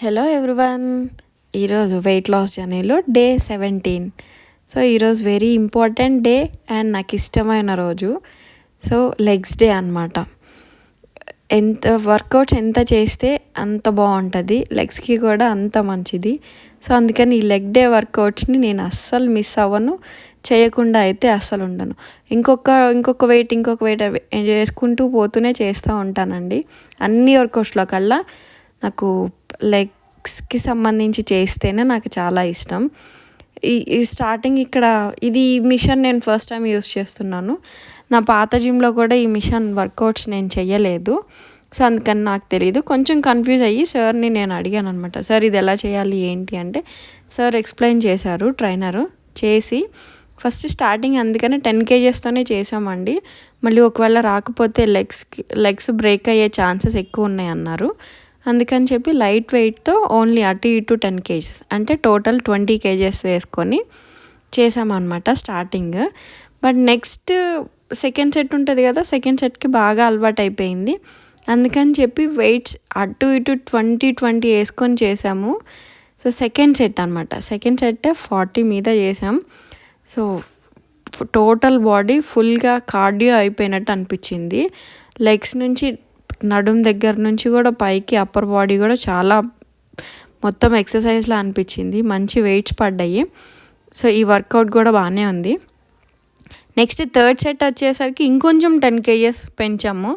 Hello everyone. ఈరోజు weight loss జర్నీలో day 17. So ఈరోజు వెరీ ఇంపార్టెంట్ డే అండ్ నాకు ఇష్టమైన రోజు. సో లెగ్స్ డే అనమాట. వర్కౌట్స్ ఎంత చేస్తే అంత బాగుంటుంది, లెగ్స్కి కూడా అంత మంచిది. సో అందుకని ఈ లెగ్ డే వర్కౌట్స్ని నేను అస్సలు మిస్ అవ్వను, చేయకుండా అయితే అస్సలు ఉండను. ఇంకొక వెయిట్ చేసుకుంటూ పోతూనే చేస్తూ ఉంటానండి. అన్ని వర్కౌట్స్లో కల్లా నాకు లెగ్స్కి సంబంధించి చేస్తేనే నాకు చాలా ఇష్టం. ఈ స్టార్టింగ్ ఇది మిషన్ నేను ఫస్ట్ టైం యూస్ చేస్తున్నాను. నా పాత జిమ్లో కూడా ఈ మిషన్ వర్కౌట్స్ నేను చెయ్యలేదు. సో అందుకని నాకు తెలియదు. కొంచెం కన్ఫ్యూజ్ అయ్యి సార్ని నేను అడిగాను అనమాట. సార్ ఇది ఎలా చేయాలి ఏంటి అంటే సార్ ఎక్స్ప్లెయిన్ చేశారు, ట్రైనరు చేసి. ఫస్ట్ స్టార్టింగ్ అందుకని 10 kgsతోనే చేసామండి. మళ్ళీ ఒకవేళ రాకపోతే లెగ్స్ బ్రేక్ అయ్యే ఛాన్సెస్ ఎక్కువ ఉన్నాయి అన్నారు. అందుకని చెప్పి లైట్ వెయిట్తో ఓన్లీ అటు ఇటు 10 kgs అంటే టోటల్ 20 kgs వేసుకొని చేసామన్నమాట starting. But next second set ఉంటుంది కదా, సెకండ్ సెట్కి బాగా అలవాటు అయిపోయింది. అందుకని చెప్పి వెయిట్స్ అటు ఇటు 20 వేసుకొని చేసాము. సో సెకండ్ సెట్ అనమాట. సెకండ్ సెట్ 40 మీద చేసాం. సో టోటల్ బాడీ ఫుల్గా కార్డియో అయిపోయినట్టు అనిపించింది. లెగ్స్ నుంచి నడుం దగ్గర నుంచి కూడా పైకి అప్పర్ బాడీ కూడా చాలా మొత్తం ఎక్సర్సైజ్లా అనిపించింది. మంచి వెయిట్స్ పడ్డాయి. సో ఈ వర్కౌట్ కూడా బాగానే ఉంది. నెక్స్ట్ థర్డ్ సెట్ వచ్చేసరికి ఇంకొంచెం 10 kgs పెంచాము.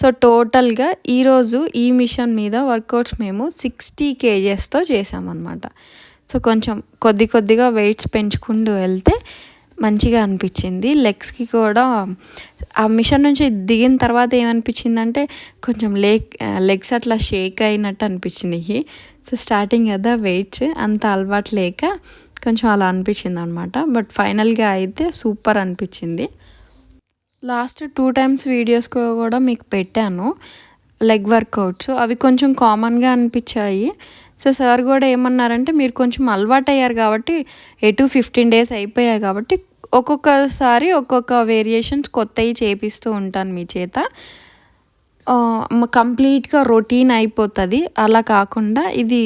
సో టోటల్గా ఈరోజు ఈ మిషన్ మీద వర్కౌట్స్ మేము 60 kgsతో చేసామన్నమాట. సో కొంచెం కొద్దిగా వెయిట్స్ పెంచుకుంటూ వెళ్తే మంచిగా అనిపించింది. లెగ్స్కి కూడా ఆ మిషన్ నుంచి దిగిన తర్వాత ఏమనిపించిందంటే కొంచెం లెగ్స్ అట్లా షేక్ అయినట్టు అనిపించినాయి. సో స్టార్టింగ్ కదా వెయిట్స్ అంత అలవాటు లేక కొంచెం అలా అనిపించింది అనమాట. బట్ ఫైనల్గా అయితే సూపర్ అనిపించింది. లాస్ట్ 2 times వీడియోస్ కూడా మీకు పెట్టాను లెగ్ వర్కౌట్స్. అవి కొంచెం కామన్గా అనిపించాయి. సో సార్ కూడా ఏమన్నారంటే మీరు కొంచెం అలవాటు అయ్యారు కాబట్టి, ఎటు 15 days అయిపోయాయి కాబట్టి ఒక్కొక్కసారి ఒక్కొక్క వేరియేషన్స్ కొత్తవి చేపిస్తూ ఉంటాను మీ చేత. కంప్లీట్గా రొటీన్ అయిపోతుంది. అలా కాకుండా ఇది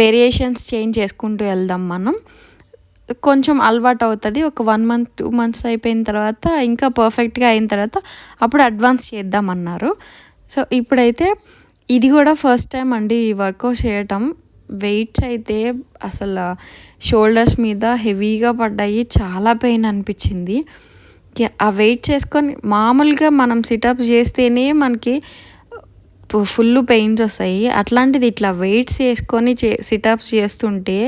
వేరియేషన్స్ చేంజ్ చేసుకుంటూ వెళ్దాం మనం. కొంచెం అలవాటు అవుతుంది. ఒక 1 month 2 months అయిపోయిన తర్వాత ఇంకా పర్ఫెక్ట్గా అయిన తర్వాత అప్పుడు అడ్వాన్స్ చేద్దామన్నారు. సో ఇప్పుడైతే ఇది కూడా ఫస్ట్ టైం అండి ఈ వర్కౌట్ చేయటం. వెయిట్స్ అయితే అసలు షోల్డర్స్ మీద హెవీగా పడ్డాయి, చాలా పెయిన్ అనిపించింది. ఆ వెయిట్ చేసుకొని మామూలుగా మనం సిటప్స్ చేస్తేనే మనకి ఫుల్ పెయిన్స్ వస్తాయి. అట్లాంటిది ఇట్లా వెయిట్స్ వేసుకొని సిటప్స్ చేస్తుంటే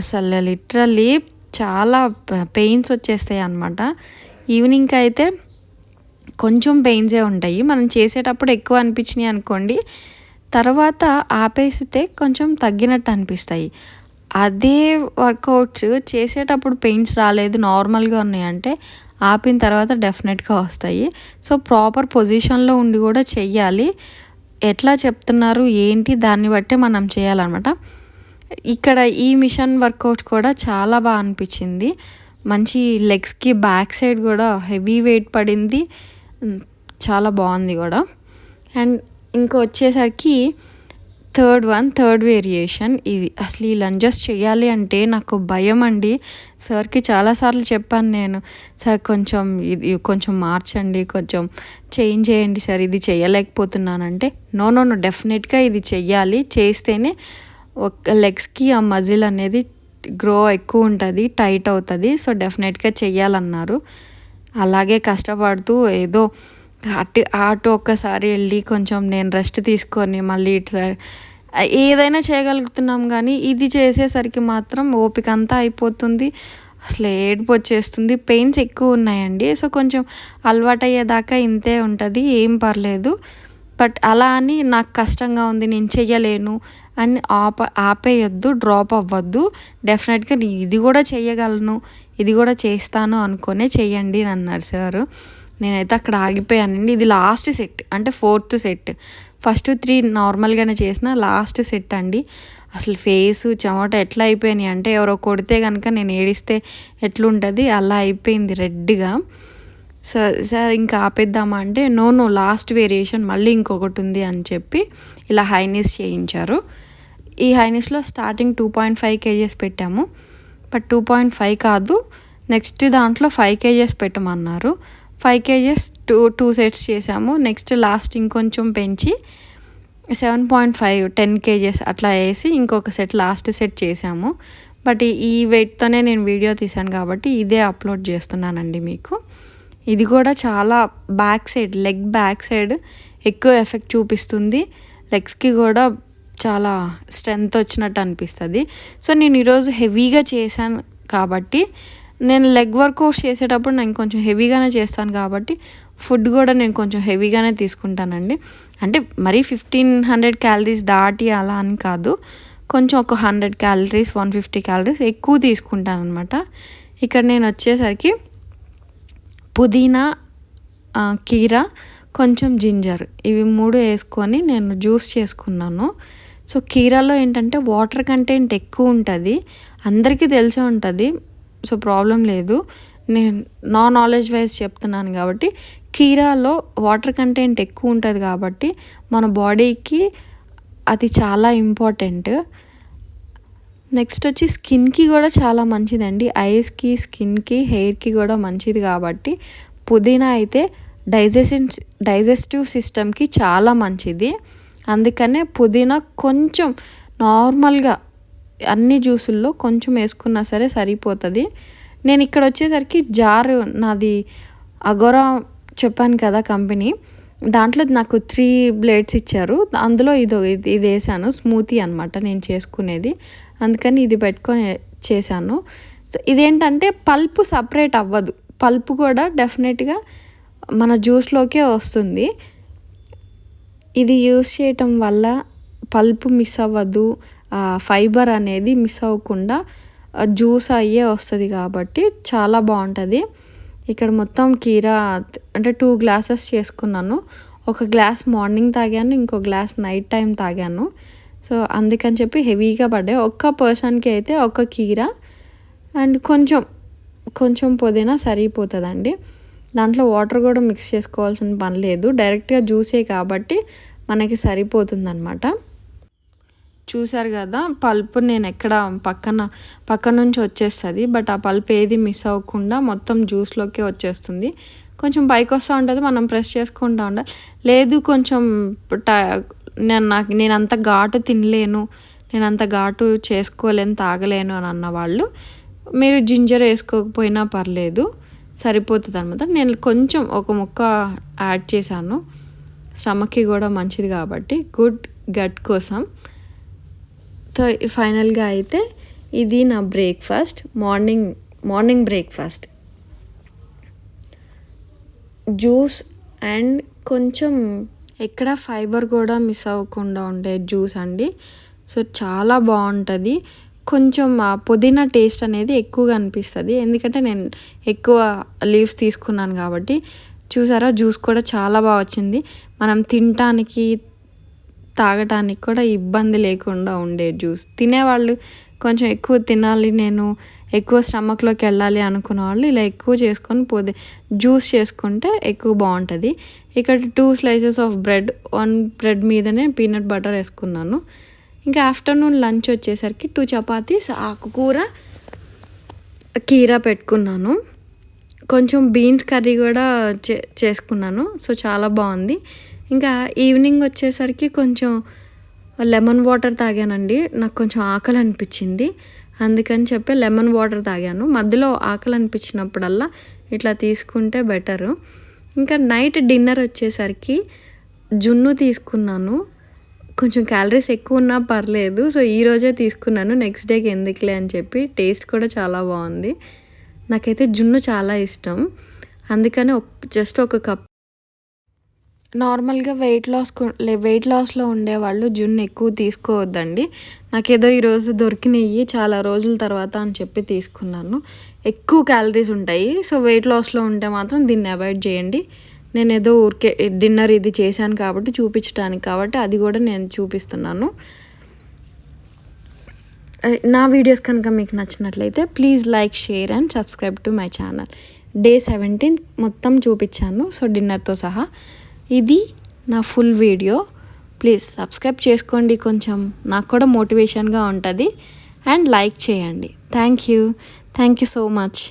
అసలు లిటరల్లీ చాలా పెయిన్స్ వచ్చేస్తాయి అన్నమాట. ఈవినింగ్కి అయితే కొంచెం పెయిన్సే ఉంటాయి. మనం చేసేటప్పుడు ఎక్కువ అనిపించినాయి అనుకోండి, తర్వాత ఆపేసితే కొంచెం తగ్గినట్టు అనిపిస్తాయి. అదే వర్కౌట్స్ చేసేటప్పుడు పెయిన్స్ రాలేదు, నార్మల్గా ఉన్నాయంటే ఆపిన తర్వాత డెఫినెట్గా వస్తాయి. సో ప్రాపర్ పొజిషన్లో ఉండి కూడా చెయ్యాలి. ఎట్లా చెప్తున్నారు ఏంటి దాన్ని బట్టే మనం చేయాలన్నమాట. ఇక్కడ ఈ మిషన్ వర్కౌట్ కూడా చాలా బాగా అనిపించింది. మంచి లెగ్స్కి బ్యాక్ సైడ్ కూడా హెవీ వెయిట్ పడింది, చాలా బాగుంది కూడా. అండ్ ఇంకా వచ్చేసరికి థర్డ్ వేరియేషన్ ఇది. అసలు ఈ లంజెస్ చేయాలి అంటే నాకు భయం అండి. సార్కి చాలాసార్లు చెప్పాను నేను, సార్ ఇది కొంచెం మార్చండి, కొంచెం చేంజ్ చేయండి సార్, ఇది చేయలేకపోతున్నానంటే నో డెఫినెట్గా ఇది చెయ్యాలి, చేస్తేనే ఒక లెగ్స్కి ఆ మజిల్ అనేది గ్రో ఎక్కువ ఉంటుంది, టైట్ అవుతుంది. సో డెఫినెట్గా చెయ్యాలన్నారు. అలాగే కష్టపడుతూ ఏదో అటు ఒక్కసారి వెళ్ళి కొంచెం నేను రెస్ట్ తీసుకొని మళ్ళీ ఇటుసారి ఏదైనా చేయగలుగుతున్నాం. కానీ ఇది చేసేసరికి మాత్రం ఓపిక అంతా అయిపోతుంది, అసలు ఏడుపు వచ్చేస్తుంది, పెయిన్స్ ఎక్కువ ఉన్నాయండి. సో కొంచెం అలవాటు అయ్యేదాకా ఇంతే ఉంటుంది, ఏం పర్లేదు. బట్ అలా అని నాకు కష్టంగా ఉంది నేను చెయ్యలేను అని ఆపేయొద్దు, డ్రాప్ అవ్వద్దు. డెఫినెట్గా నేను ఇది కూడా చెయ్యగలను, ఇది కూడా చేస్తాను అనుకునే చెయ్యండి అని అన్నారు సారు. నేనైతే అక్కడ ఆగిపోయానండి. ఇది లాస్ట్ సెట్ అంటే 4th సెట్. ఫస్ట్ 3 నార్మల్గానే చేసిన, లాస్ట్ సెట్ అండి. అసలు ఫేసు చెమట ఎట్లా అయిపోయినాయి అంటే ఎవరో కొడితే కనుక నేను ఏడిస్తే ఎట్లుంటుంది అలా అయిపోయింది రెడ్గా. సార్ ఇంకా ఆపేద్దామా అంటే నో లాస్ట్ వేరియేషన్ మళ్ళీ ఇంకొకటి ఉంది అని చెప్పి ఇలా హైనీస్ చేయించారు. ఈ హైనీస్లో స్టార్టింగ్ 2.5 kgs పెట్టాము, బట్ 2.5 కాదు, నెక్స్ట్ దాంట్లో 5 kgs పెట్టమన్నారు. 5 kgs టూ సెట్స్ చేసాము. నెక్స్ట్ లాస్ట్ ఇంకొంచెం పెంచి 7.5 10 kgs అట్లా వేసి ఇంకొక సెట్ లాస్ట్ సెట్ చేసాము. బట్ ఈ వెయిట్తోనే నేను వీడియో తీసాను కాబట్టి ఇదే అప్లోడ్ చేస్తున్నానండి మీకు. ఇది కూడా చాలా లెగ్ బ్యాక్ సైడ్ ఎక్కువ ఎఫెక్ట్ చూపిస్తుంది. లెగ్స్కి కూడా చాలా స్ట్రెంగ్త్ వచ్చినట్టు అనిపిస్తుంది. సో నేను ఈరోజు హెవీగా చేశాను కాబట్టి, నేను లెగ్ వర్కౌట్స్ చేసేటప్పుడు నేను కొంచెం హెవీగానే చేస్తాను కాబట్టి ఫుడ్ కూడా నేను కొంచెం హెవీగానే తీసుకుంటానండి. అంటే మరీ 1500 క్యాలరీస్ దాటి అలా అని కాదు, కొంచెం ఒక 100 క్యాలరీస్ 150 క్యాలరీస్ ఎక్కువ తీసుకుంటాను అనమాట. ఇక్కడ నేను వచ్చేసరికి పుదీనా, కీరా, కొంచెం జింజర్ ఇవి 3 వేసుకొని నేను జ్యూస్ చేసుకున్నాను. సో కీరాలో ఏంటంటే వాటర్ కంటెంట్ ఎక్కువ ఉంటుంది, అందరికీ తెలిసే ఉంటుంది, సో ప్రాబ్లం లేదు. నేను నా నాలెడ్జ్ వైజ్ చెప్తున్నాను కాబట్టి కీరాలో వాటర్ కంటెంట్ ఎక్కువ ఉంటుంది కాబట్టి మన బాడీకి అది చాలా ఇంపార్టెంట్. నెక్స్ట్ వచ్చి స్కిన్కి కూడా చాలా మంచిదండి, ఐస్కి, స్కిన్కి, హెయిర్కి కూడా మంచిది కాబట్టి పుదీనా అయితే డైజెస్టివ్ సిస్టమ్కి చాలా మంచిది. అందుకనే పుదీనా కొంచెం నార్మల్గా అన్ని జ్యూసుల్లో కొంచెం వేసుకున్నా సరే సరిపోతుంది. నేను ఇక్కడ వచ్చేసరికి జారు, నాది అగోరా చెప్పాను కదా కంపెనీ, దాంట్లో నాకు 3 బ్లేడ్స్ ఇచ్చారు, అందులో ఇది వేసాను. స్మూతీ అనమాట నేను చేసుకునేది, అందుకని ఇది పెట్టుకొని చేశాను. సో ఇదేంటంటే పల్పు సపరేట్ అవ్వదు, పల్పు కూడా డెఫినెట్గా మన జ్యూస్లోకే వస్తుంది. ఇది యూస్ చేయటం వల్ల పల్పు మిస్ అవ్వదు, ఫైబర్ అనేది మిస్ అవ్వకుండా జ్యూస్ అయ్యే వస్తుంది కాబట్టి చాలా బాగుంటుంది. ఇక్కడ మొత్తం కీరా అంటే 2 గ్లాసెస్ చేసుకున్నాను. ఒక గ్లాస్ మార్నింగ్ తాగాను, ఇంకో గ్లాస్ నైట్ టైం తాగాను. సో అందుకని చెప్పి హెవీగా పడ్డాయి. ఒక్క పర్సన్కి అయితే ఒక కీరా అండ్ కొంచెం పుదీనా సరిపోతుందండి. దాంట్లో వాటర్ కూడా మిక్స్ చేసుకోవాల్సిన పని లేదు, డైరెక్ట్గా జ్యూసే కాబట్టి మనకి సరిపోతుంది అనమాట. చూసారు కదా, పల్పు నేను ఎక్కడ పక్క నుంచి వచ్చేస్తుంది, బట్ ఆ పల్పు ఏది మిస్ అవ్వకుండా మొత్తం జ్యూస్లోకి వచ్చేస్తుంది. కొంచెం పైకి వస్తూ ఉంటుంది, మనం ప్రెస్ చేసుకుంటూ ఉండాలి. లేదు కొంచెం నేను అంత ఘాటు తినలేను, నేను అంత ఘాటు చేసుకోలేను, తాగలేను అని అన్నవాళ్ళు మీరు జింజర్ వేసుకోకపోయినా పర్లేదు, సరిపోతుంది అనమాట. నేను కొంచెం ఒక ముక్క యాడ్ చేశాను, స్టమక్కి కూడా మంచిది కాబట్టి, గుడ్ గట్ కోసం. సో ఫైనల్గా అయితే ఇది నా breakfast, morning breakfast. Juice and కొంచెం ఎక్కడ ఫైబర్ కూడా మిస్ అవ్వకుండా ఉండే జ్యూస్ అండి. సో చాలా బాగుంటుంది. కొంచెం పుదీనా టేస్ట్ అనేది ఎక్కువగా అనిపిస్తుంది, ఎందుకంటే నేను ఎక్కువ లీవ్స్ తీసుకున్నాను కాబట్టి. చూసారా, జ్యూస్ కూడా చాలా బాగా వచ్చింది. మనం తినటానికి తాగటానికి కూడా ఇబ్బంది లేకుండా ఉండే జ్యూస్. తినేవాళ్ళు కొంచెం ఎక్కువ తినాలి, నేను ఎక్కువ స్టమక్లోకి వెళ్ళాలి అనుకున్న వాళ్ళు ఇలా ఎక్కువ చేసుకొని జ్యూస్ చేసుకుంటే ఎక్కువ బాగుంటుంది. ఇక్కడ 2 slices ఆఫ్ బ్రెడ్, 1 బ్రెడ్ మీదనే పీనట్ బటర్ వేసుకున్నాను. ఇంకా ఆఫ్టర్నూన్ లంచ్ వచ్చేసరికి 2 చపాతీస్, ఆకుకూర, కీరా పెట్టుకున్నాను. కొంచెం బీన్స్ కర్రీ కూడా చేసుకున్నాను. సో చాలా బాగుంది. ఇంకా ఈవినింగ్ వచ్చేసరికి కొంచెం లెమన్ వాటర్ తాగానండి, నాకు కొంచెం ఆకలి అనిపించింది, అందుకని చెప్పి లెమన్ వాటర్ తాగాను. మధ్యలో ఆకలి అనిపించినప్పుడల్లా ఇట్లా తీసుకుంటే బెటరు. ఇంకా నైట్ డిన్నర్ వచ్చేసరికి జున్ను తీసుకున్నాను. కొంచెం క్యాలరీస్ ఎక్కువ ఉన్నా పర్లేదు, సో ఈరోజే తీసుకున్నాను, నెక్స్ట్ డేకి ఎందుకులే అని చెప్పి. టేస్ట్ కూడా చాలా బాగుంది, నాకైతే జున్ను చాలా ఇష్టం, అందుకని జస్ట్ ఒక కప్. నార్మల్గా వెయిట్ లాస్లో ఉండేవాళ్ళు జున్ను ఎక్కువ తీసుకోవద్దండి. నాకేదో ఈరోజు దొరికినాయి చాలా రోజుల తర్వాత అని చెప్పి తీసుకున్నాను. ఎక్కువ క్యాలరీస్ ఉంటాయి, సో వెయిట్ లాస్లో ఉంటే మాత్రం దీన్ని అవాయిడ్ చేయండి. నేను ఏదో ఊరికే డిన్నర్ ఇది చేశాను కాబట్టి చూపించడానికి కాబట్టి అది కూడా నేను చూపిస్తున్నాను. నా వీడియోస్ కనుక మీకు నచ్చినట్లయితే please like, share and subscribe to my channel. Day 17 మొత్తం చూపించాను, సో డిన్నర్తో సహా. ఇది నా ఫుల్ వీడియో. ప్లీజ్ సబ్స్క్రైబ్ చేసుకోండి, కొంచెం నాకు కూడా మోటివేషన్గా ఉంటుంది. అండ్ లైక్ చేయండి. Thank you so much.